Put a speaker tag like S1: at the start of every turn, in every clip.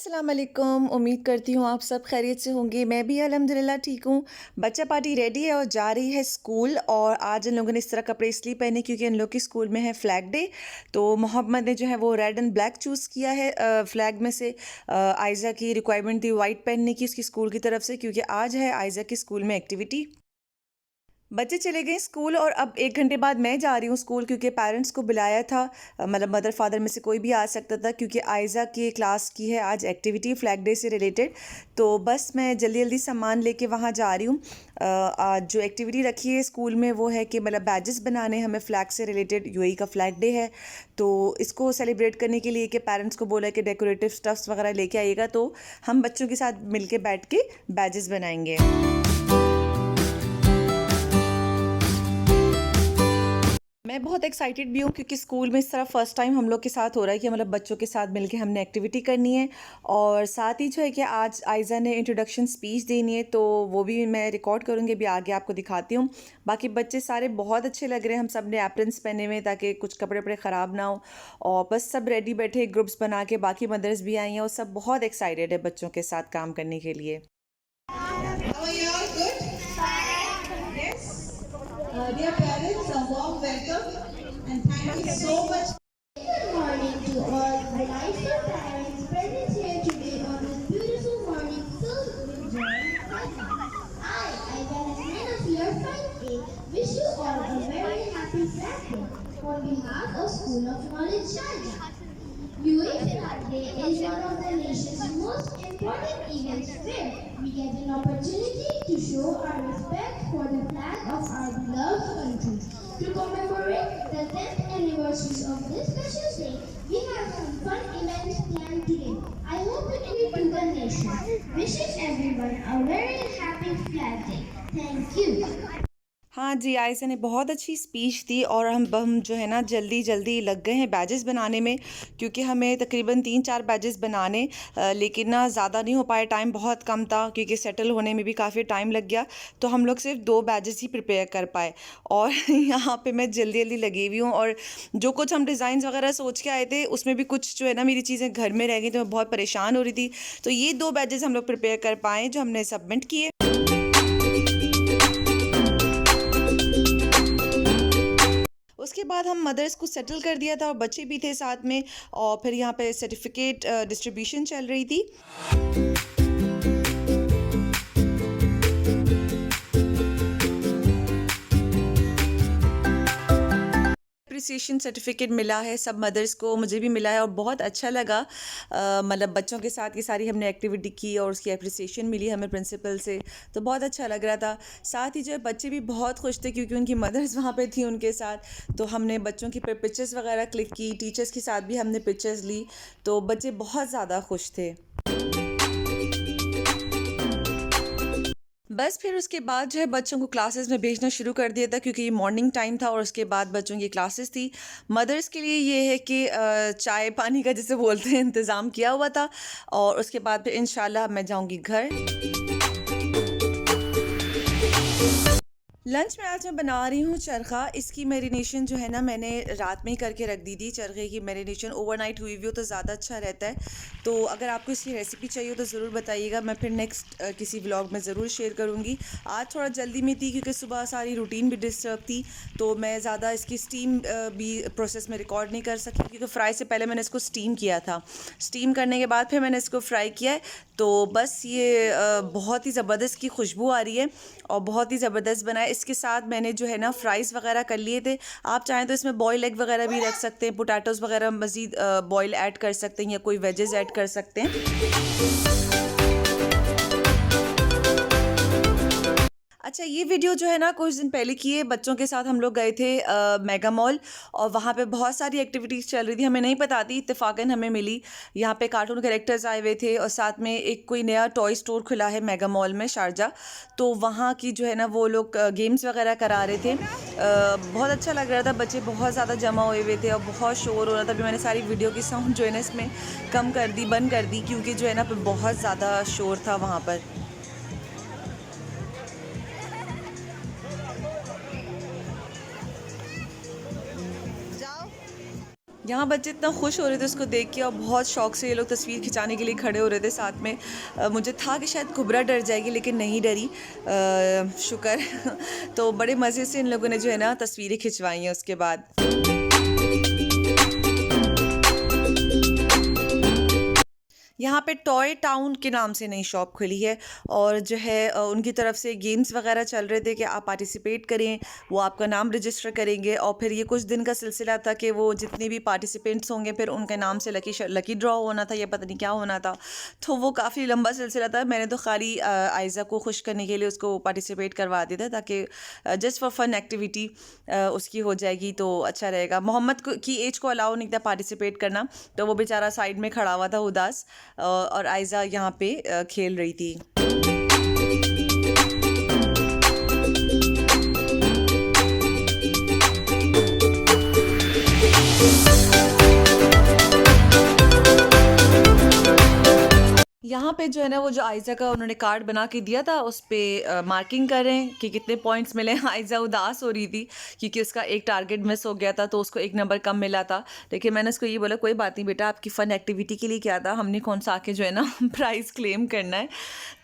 S1: अस्सलाम वालेकुम। उम्मीद करती हूँ आप सब खैरियत से होंगे। मैं भी अल्हम्दुलिल्लाह ठीक हूँ। बच्चा पार्टी रेडी है और जा रही है स्कूल। और आज इन लोगों ने इस तरह कपड़े इसलिए पहने क्योंकि इन लोग की स्कूल में है फ्लैग डे। तो मोहम्मद ने जो है वो रेड एंड ब्लैक चूज़ किया है। फ्लैग में से आयज़ा की रिक्वायरमेंट थी वाइट पहनने की उसकी स्कूल की तरफ से, क्योंकि आज है आयज़ा की स्कूल में एक्टिविटी। बच्चे चले गए स्कूल और अब 1 घंटे बाद मैं जा रही हूँ स्कूल, क्योंकि पेरेंट्स को बुलाया था। मतलब मदर फादर में से कोई भी आ सकता था, क्योंकि आयज़ा की क्लास की है आज एक्टिविटी फ्लैग डे से रिलेटेड। तो बस मैं जल्दी जल्दी सामान लेके वहाँ जा रही हूँ। आज जो एक्टिविटी रखी है स्कूल में वो है कि मतलब बैजेस बनाने हमें फ़्लैग से रिलेटेड। यूएई का फ्लैग डे है, तो इसको सेलिब्रेट करने के लिए कि पेरेंट्स को बोला कि डेकोरेटिव स्टफ्स वगैरह लेके आइएगा, तो हम बच्चों के साथ मिलके बैठ के बैजेस बनाएंगे। मैं बहुत एक्साइटेड भी हूँ, क्योंकि स्कूल में इस तरह फर्स्ट टाइम हम लोग के साथ हो रहा है कि मतलब बच्चों के साथ मिलके हमने एक्टिविटी करनी है। और साथ ही जो है कि आज आयज़ा ने इंट्रोडक्शन स्पीच देनी है, तो वो भी मैं रिकॉर्ड करूँगी, अभी आगे आपको दिखाती हूँ। बाकी बच्चे सारे बहुत अच्छे लग रहे हैं। हम सब ने एप्रन्स पहने हुए ताकि कुछ कपड़े वपड़े ख़राब ना हो। और बस सब रेडी बैठे ग्रुप्स बना के, बाकी मदर्स भी आई हैं और सब बहुत एक्साइटेड है बच्चों के साथ काम करने के लिए।
S2: How are you all? Good? Yes. Dear parents, a warm welcome and thank you so much.
S3: Good morning to all the livestock parents present here today on this beautiful morning filled with joy and excitement. I, Aizan of your Flag Day, wish you all a very happy Flag Day on behalf of School of Knowledge Sharjah. UAE Flag Day is one of the nation's most important events where we get an opportunity to show our respect for the flag of our beloved country. To commemorate the 10th anniversary of this precious day, we have some fun events planned today. I hope you treat to the nation. Wishing everyone a very happy Flag Day. Thank you.
S1: हाँ जी, आयशा ने बहुत अच्छी speech दी और हम जो है ना जल्दी जल्दी लग गए हैं बैजेस बनाने में, क्योंकि हमें तकरीबन 3-4 बैजेस बनाने, लेकिन ना ज़्यादा नहीं हो पाया, टाइम बहुत कम था क्योंकि सेटल होने में भी काफ़ी टाइम लग गया। तो हम लोग सिर्फ 2 बैजेस ही प्रिपेयर कर पाए। और यहाँ पे मैं जल्दी जल्दी लगी हुई हूँ, और जो कुछ हम डिज़ाइंस वगैरह सोच के आए थे उसमें भी कुछ जो है ना मेरी चीज़ें घर में रह गई, तो मैं बहुत परेशान हो रही थी। तो ये 2 बैजेस हम लोग प्रिपेयर कर पाए जो हमने सबमिट किए। उसके बाद हम मदर्स को सेटल कर दिया था और बच्चे भी थे साथ में, और फिर यहाँ पे सर्टिफिकेट डिस्ट्रीब्यूशन चल रही थी। अप्रिसिएशन सर्टिफिकेट मिला है सब मदर्स को, मुझे भी मिला है और बहुत अच्छा लगा। मतलब बच्चों के साथ ये सारी हमने एक्टिविटी की और उसकी अप्रिसिएशन मिली हमें प्रिंसिपल से, तो बहुत अच्छा लग रहा था। साथ ही जो है बच्चे भी बहुत खुश थे क्योंकि उनकी मदर्स वहाँ पे थी उनके साथ। तो हमने बच्चों की पिक्चर्स वगैरह क्लिक की, टीचर्स के साथ भी हमने पिक्चर्स ली, तो बच्चे बहुत ज़्यादा खुश थे। बस फिर उसके बाद जो है बच्चों को क्लासेस में भेजना शुरू कर दिया था, क्योंकि ये मॉर्निंग टाइम था और उसके बाद बच्चों की क्लासेस थी। मदर्स के लिए ये है कि चाय पानी का जिसे बोलते हैं इंतज़ाम किया हुआ था, और उसके बाद फिर इंशाल्लाह मैं जाऊंगी घर। लंच में आज मैं बना रही हूँ चरखा। इसकी मैरिनेशन जो है ना मैंने रात में ही करके रख दी थी। चरखे की मैरिनेशन ओवरनाइट हुई हुई हो तो ज़्यादा अच्छा रहता है। तो अगर आपको इसकी रेसिपी चाहिए हो तो ज़रूर बताइएगा, मैं फिर नेक्स्ट किसी व्लॉग में ज़रूर शेयर करूँगी। आज थोड़ा जल्दी में थी क्योंकि सुबह सारी रूटीन भी डिस्टर्ब थी, तो मैं ज़्यादा इसकी स्टीम भी प्रोसेस में रिकॉर्ड नहीं कर सकी, क्योंकि फ्राई से पहले मैंने इसको स्टीम किया था। स्टीम करने के बाद फिर मैंने इसको फ्राई किया है। तो बस ये बहुत ही ज़बरदस्त की खुशबू आ रही है और बहुत ही ज़बरदस्त बना है। इसके साथ मैंने जो है ना फ्राइज़ वगैरह कर लिए थे। आप चाहें तो इसमें बॉयल एग वगैरह भी रख सकते हैं, पोटैटोज़ वगैरह मज़ीद बॉयल ऐड कर सकते हैं या कोई वेजेस ऐड कर सकते हैं। अच्छा, ये वीडियो जो है ना कुछ दिन पहले की है। बच्चों के साथ हम लोग गए थे मेगा मॉल, और वहाँ पे बहुत सारी एक्टिविटीज़ चल रही थी, हमें नहीं पता थी, इत्तेफाकन हमें मिली। यहाँ पे कार्टून कैरेक्टर्स आए हुए थे और साथ में एक कोई नया टॉय स्टोर खुला है मेगा मॉल में शारजा, तो वहाँ की जो है ना वो लोग गेम्स वगैरह करा रहे थे। बहुत अच्छा लग रहा था, बच्चे बहुत ज़्यादा जमा हुए थे और बहुत शोर हो रहा था। अभी मैंने सारी वीडियो की साउंड जो है ना इसमें कम कर दी, बंद कर दी, क्योंकि जो है ना बहुत ज़्यादा शोर था वहाँ पर। यहाँ बच्चे इतना खुश हो रहे थे उसको देख के और बहुत शौक से ये लोग तस्वीर खिंचाने के लिए खड़े हो रहे थे साथ में। मुझे था कि शायद कुबरा डर जाएगी लेकिन नहीं डरी, शुक्र। तो बड़े मज़े से इन लोगों ने जो है ना तस्वीरें खिंचवाई हैं उसके बाद। यहाँ पे टॉय टाउन के नाम से नई शॉप खुली है और जो है उनकी तरफ से गेम्स वगैरह चल रहे थे कि आप पार्टिसिपेट करें, वो आपका नाम रजिस्टर करेंगे और फिर ये कुछ दिन का सिलसिला था कि वो जितने भी पार्टिसिपेंट्स होंगे फिर उनके नाम से लकी ड्रॉ होना था या पता नहीं क्या होना था। तो वो काफ़ी लंबा सिलसिला था। मैंने तो खाली आयज़ा को खुश करने के लिए उसको पार्टिसिपेट करवा दिया था ताकि जस्ट फॉर फन एक्टिविटी उसकी हो जाएगी तो अच्छा रहेगा। मोहम्मद की एज को अलाउ नहीं था पार्टिसिपेट करना, तो वो बेचारा साइड में खड़ा हुआ था उदास, और आयज़ा यहाँ पे खेल रही थी। यहाँ पे जो है ना वो जो आयज़ा का उन्होंने कार्ड बना के दिया था उस पे मार्किंग कर रहे हैं कि कितने पॉइंट्स मिले। आयज़ा उदास हो रही थी क्योंकि उसका एक टारगेट मिस हो गया था तो उसको एक नंबर कम मिला था। लेकिन मैंने उसको ये बोला कोई बात नहीं बेटा, आपकी फ़न एक्टिविटी के लिए क्या था, हमने कौन सा आके जो है ना प्राइज़ क्लेम करना है।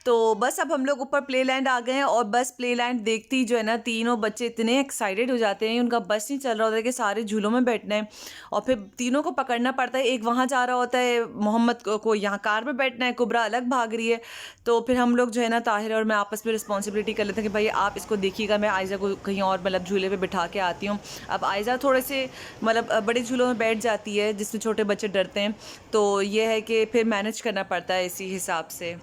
S1: तो बस अब हम लोग ऊपर प्ले लैंड आ गए हैं और बस प्ले लैंड देखते ही जो है ना तीनों बच्चे इतने एक्साइटेड हो जाते हैं, उनका बस नहीं चल रहा होता है कि सारे झूलों में बैठना है और फिर तीनों को पकड़ना पड़ता है। एक वहाँ जा रहा होता है, मोहम्मद को यहाँ कार में बैठना है, कुबरा अलग भाग रही है। तो फिर हम लोग जो है ना ताहिर और मैं आपस में रिस्पॉन्सिबिलिटी कर लेते हैं कि भाई आप इसको देखिएगा, मैं आयज़ा को कहीं और मतलब झूले पे बिठा के आती हूँ। अब आयज़ा थोड़े से मतलब बड़े झूलों में बैठ जाती है जिसमें छोटे बच्चे डरते हैं, तो ये है कि फिर मैनेज करना पड़ता है इसी हिसाब से।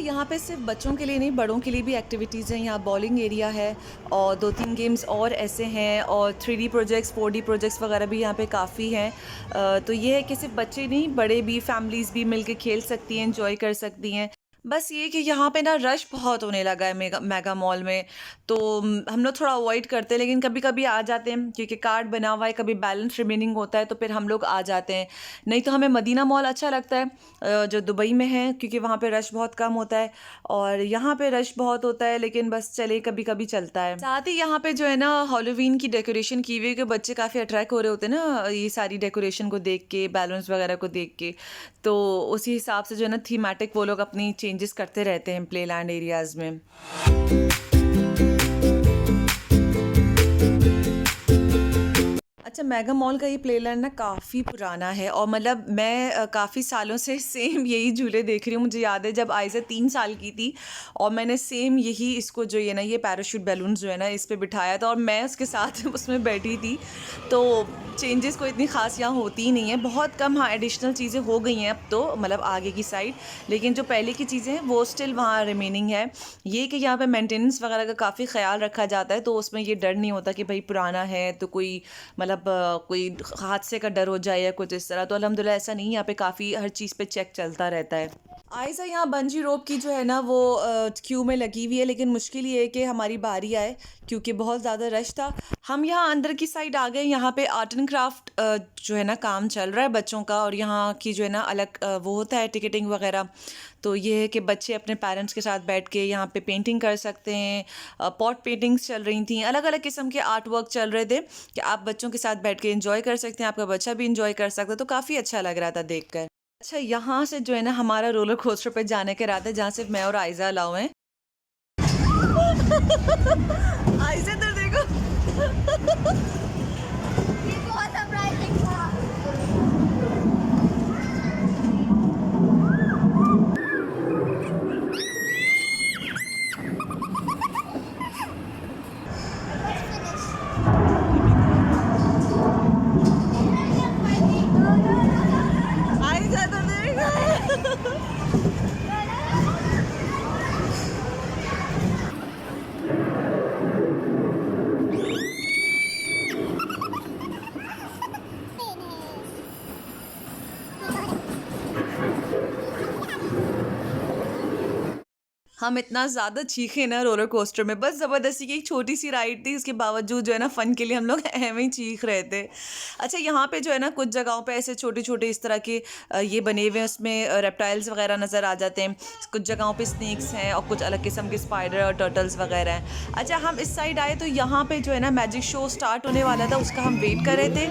S1: यहाँ पे सिर्फ बच्चों के लिए नहीं बड़ों के लिए भी एक्टिविटीज़ हैं। यहाँ बॉलिंग एरिया है और 2-3 गेम्स और ऐसे हैं और 3D प्रोजेक्ट्स 4D प्रोजेक्ट्स वगैरह भी यहाँ पे काफ़ी हैं। तो ये है कि सिर्फ बच्चे नहीं बड़े भी फैमिलीज़ भी मिलके खेल सकती हैं, एंजॉय कर सकती हैं। बस ये कि यहाँ पे ना रश बहुत होने लगा है मेगा मॉल में, तो हम लोग थोड़ा अवॉइड करते हैं लेकिन कभी कभी आ जाते हैं क्योंकि कार्ड बना हुआ है, कभी बैलेंस रिमेनिंग होता है तो फिर हम लोग आ जाते हैं। नहीं तो हमें मदीना मॉल अच्छा लगता है जो दुबई में है क्योंकि वहाँ पे रश बहुत कम होता है और यहाँ पे रश बहुत होता है, लेकिन बस चले कभी कभी चलता है। साथ ही यहाँ पे जो है ना हैलोवीन की डेकोरेशन की हुई है कि बच्चे काफ़ी अट्रैक्ट हो रहे होते हैं ना ये सारी डेकोरेशन को देख के, बैलून्स वगैरह को देख के, तो उसी हिसाब से जो है ना थीमेटिक वो लोग अपनी चेंजेस करते रहते हैं प्ले लैंड एरियाज़ में। अच्छा, मेगा मॉल का ये प्ले लैंड ना काफ़ी पुराना है और मतलब मैं काफ़ी सालों से सेम यही झूले देख रही हूँ। मुझे याद है जब आयज़ा 3 साल की थी और मैंने सेम यही इसको जो है ना ये पैराशूट बैलून जो है ना इस पे बिठाया था और मैं उसके साथ उसमें बैठी थी। तो चेंजेस कोई इतनी ख़ास यहाँ होती ही नहीं है, बहुत कम। हाँ, एडिशनल चीज़ें हो गई हैं अब तो मतलब आगे की साइड, लेकिन जो पहले की चीज़ें हैं वो स्टिल वहाँ रिमेनिंग है। ये कि यहाँ पे मेंटेनेंस वगैरह का काफ़ी ख्याल रखा जाता है तो उसमें ये डर नहीं होता कि भाई पुराना है तो कोई मतलब कोई हादसे का डर हो जाए या कुछ इस तरह। तो अल्हम्दुलिल्लाह ऐसा नहीं, यहाँ पे काफ़ी हर चीज़ पे चेक चलता रहता है। आयज़ा यहाँ बंजी रोप की जो है ना वो क्यू में लगी हुई है, लेकिन मुश्किल ये है कि हमारी बारी आए क्योंकि बहुत ज़्यादा रश था। हम यहाँ अंदर की साइड आ गए। यहाँ पे आर्ट एंड क्राफ्ट जो है ना काम चल रहा है बच्चों का और यहाँ की जो है ना अलग वो होता है टिकटिंग वगैरह। तो ये है कि बच्चे अपने पेरेंट्स के साथ बैठ के यहाँ पे पेंटिंग कर सकते हैं। पॉट पेंटिंग्स चल रही थी, अलग अलग किस्म के आर्ट वर्क चल रहे थे कि आप बच्चों के साथ बैठ के एंजॉय कर सकते हैं, आपका बच्चा भी एंजॉय कर सकता है। तो काफ़ी अच्छा लग रहा था देखकर। अच्छा, यहाँ से जो है ना हमारा रोलर कोस्टर पे जाने के इरादे जहाँ सिर्फ मैं और आयज़ा अलाउ हैं। आयज़ा इधर देखो।
S3: ये बहुत सरप्राइजिंग था।
S1: आयज़ा इधर देखो। हम इतना ज़्यादा चीखे ना रोलर कोस्टर में, बस ज़बरदस्ती की एक छोटी सी राइड थी, उसके बावजूद जो है ना फ़न के लिए हम लोग ऐवें ही चीख रहे थे। अच्छा, यहाँ पे जो है ना कुछ जगहों पे ऐसे छोटे-छोटे इस तरह के ये बने हुए हैं, उसमें रेप्टाइल्स वगैरह नज़र आ जाते हैं। कुछ जगहों पे स्नेक्स हैं और कुछ अलग किस्म के स्पाइडर और टर्टल्स वगैरह हैं। अच्छा, हम इस साइड आए तो यहाँ पे जो है ना मैजिक शो स्टार्ट होने वाला था, उसका हम वेट कर रहे थे।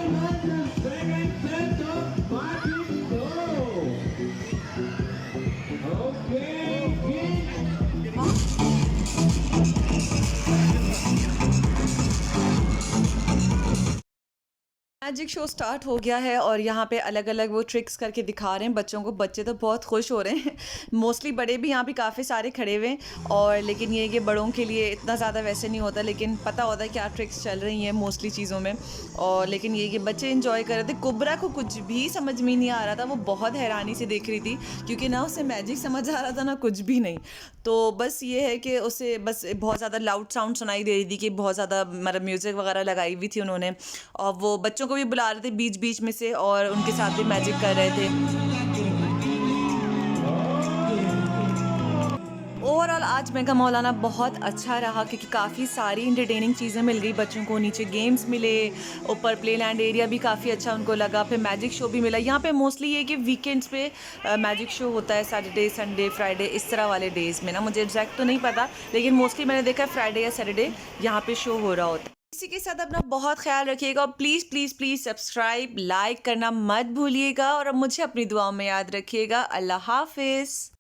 S1: मैजिक शो स्टार्ट हो गया है और यहाँ पे अलग-अलग वो ट्रिक्स करके दिखा रहे हैं बच्चों को। बच्चे तो बहुत खुश हो रहे हैं। मोस्टली बड़े भी यहाँ पे काफ़ी सारे खड़े हुए हैं और लेकिन ये है कि बड़ों के लिए इतना ज़्यादा वैसे नहीं होता, लेकिन पता होता है क्या ट्रिक्स चल रही हैं मोस्टली चीज़ों में। और लेकिन ये है कि बच्चे एंजॉय कर रहे थे। कुबरा को कुछ भी समझ में नहीं आ रहा था, वो बहुत हैरानी से देख रही थी क्योंकि ना उसे मैजिक समझ आ रहा था ना कुछ भी नहीं। तो बस ये है कि उसे बस बहुत ज़्यादा लाउड साउंड सुनाई दे रही थी कि बहुत ज़्यादा मतलब म्यूज़िक वगैरह लगाई हुई थी उन्होंने, और वो बच्चों को भी बुला रहे थे बीच-बीच में से और उनके साथ भी मैजिक कर रहे थे। ओवरऑल आज मेगा मॉल आना बहुत अच्छा रहा क्योंकि काफ़ी सारी एंटरटेनिंग चीज़ें मिल गई बच्चों को। नीचे गेम्स मिले, ऊपर प्लेलैंड एरिया भी काफ़ी अच्छा उनको लगा, फिर मैजिक शो भी मिला। यहाँ पे मोस्टली ये कि वीकेंड्स पे मैजिक शो होता है, सैटरडे, संडे, फ्राइडे इस तरह वाले डेज़ में ना, मुझे एग्जैक्ट तो नहीं पता, लेकिन मोस्टली मैंने देखा है फ्राइडे या सैटरडे यहाँ पे शो हो रहा होता है। इसी के साथ अपना बहुत ख्याल रखिएगा और please please please subscribe like करना मत भूलिएगा और अब मुझे अपनी दुआओं में याद रखिएगा। अल्लाह हाफिज़।